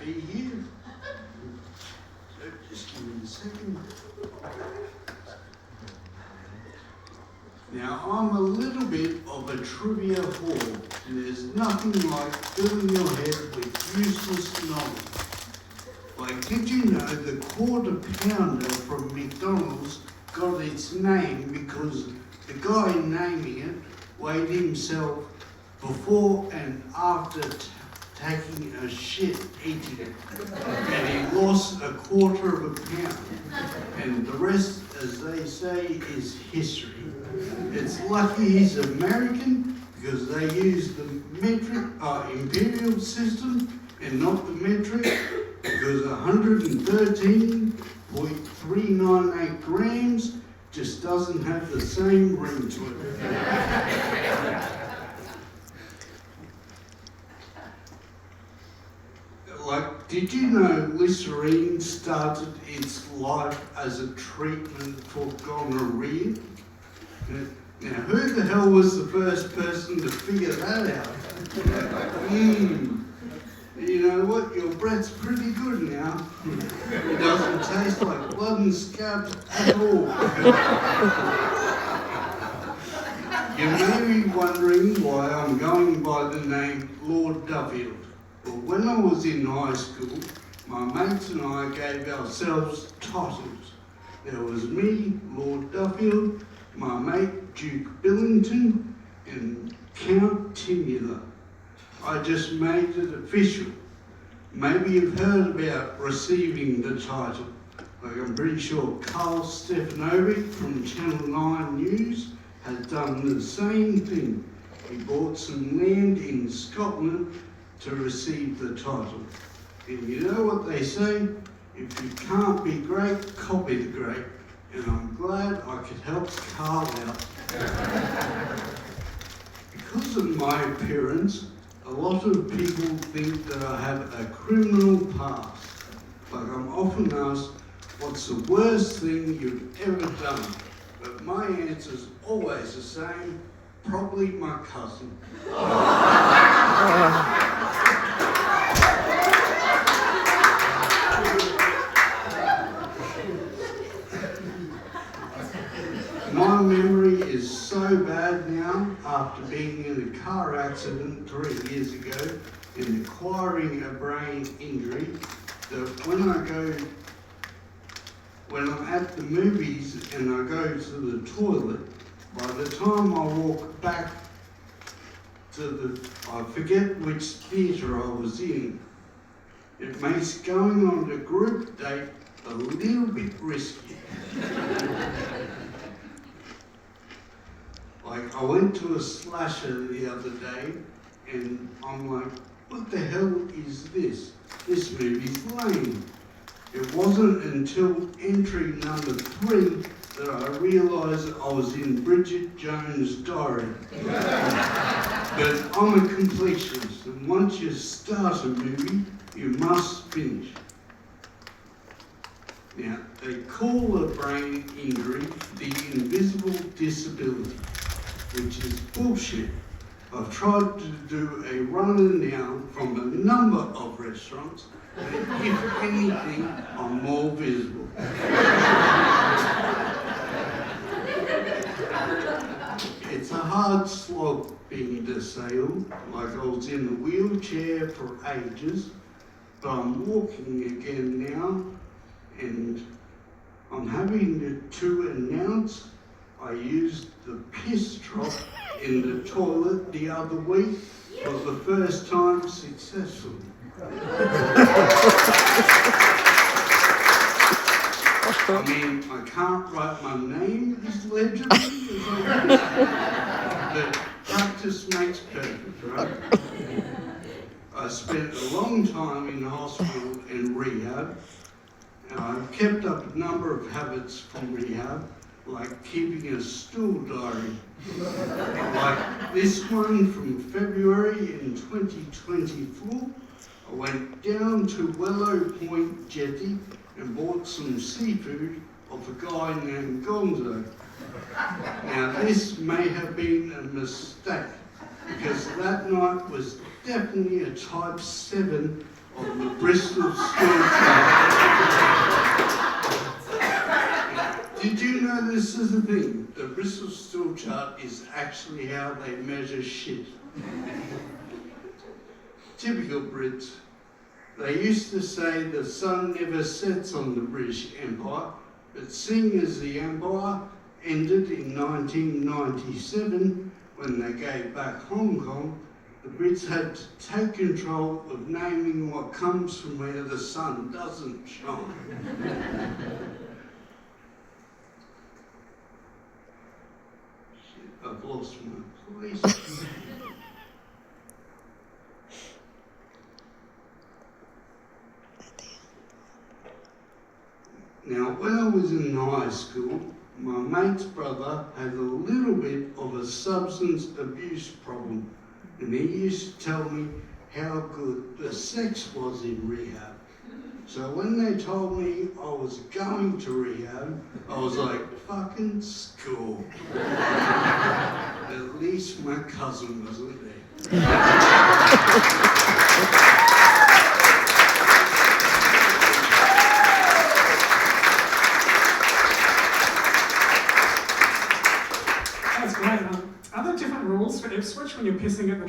Be here. So just give me a second. Now, I'm a little bit of a trivia whore, and there's nothing like filling your head with useless knowledge. Like, did you know the quarter pounder from McDonald's got its name because the guy naming it weighed himself before and after taking a shit eating it, and he lost a quarter of a pound, and the rest, as they say, is history. It's lucky he's American because they use the imperial system and not the metric, because 113.398 grams just doesn't have the same ring to it. Like, did you know Listerine started its life as a treatment for gonorrhea? Now, who the hell was the first person to figure that out? You know what? Your breath's pretty good now. It doesn't taste like blood and scabs at all. You may be wondering why I'm going by the name Lord Duffield. Well, when I was in high school, my mates and I gave ourselves titles. There was me, Lord Duffield, my mate Duke Billington, and Count Timula. I just made it official. Maybe you've heard about receiving the title. Like, I'm pretty sure Carl Stefanovic from Channel 9 News has done the same thing. He bought some land in Scotland to receive the title. And you know what they say? If you can't be great, copy the great. And I'm glad I could help Carl out. Because of my appearance, a lot of people think that I have a criminal past. Like, I'm often asked, what's the worst thing you've ever done? But my answer's always the same, probably my cousin. My memory is so bad now, after being in a car accident 3 years ago and acquiring a brain injury, that when I'm at the movies and I go to the toilet, by the time I walk back to I forget which theatre I was in. It makes going on a group date a little bit risky. Like, I went to a slasher the other day and I'm like, what the hell is this? This movie's lame. It wasn't until entry number 3 that I realised I was in Bridget Jones' Diary. But I'm a completionist, and once you start a movie, you must finish. Now, they call a brain injury the invisible disability, which is bullshit. I've tried to do a run now from a number of restaurants, and if anything, I'm more visible. It's a hard slog being disabled, like I was in a wheelchair for ages, but I'm walking again now, and I'm having to announce I used the piss drop in the toilet the other week for the first time successfully. I mean, I can't write my name as legibly as I used to, but practice makes perfect, right? I spent a long time in hospital and rehab, and I've kept up a number of habits from rehab, like keeping a stool diary. Like this one from February in 2024, I went down to Willow Point Jetty and bought some seafood off a guy named Gonzo. Now this may have been a mistake, because that night was definitely a type 7 of the Bristol Steel Chart. Did you know this is a thing? The Bristol Steel Chart is actually how they measure shit. Typical Brits. They used to say the sun never sets on the British Empire, but seeing as the empire ended in 1997, when they gave back Hong Kong, the Brits had to take control of naming what comes from where the sun doesn't shine. Shit, I've lost my place. Now, when I was in high school, my mate's brother had a little bit of a substance abuse problem, and he used to tell me how good the sex was in rehab. So when they told me I was going to rehab, I was like, fucking score. At least my cousin wasn't there. That's great. Are there different rules for Ipswich when you're pissing at the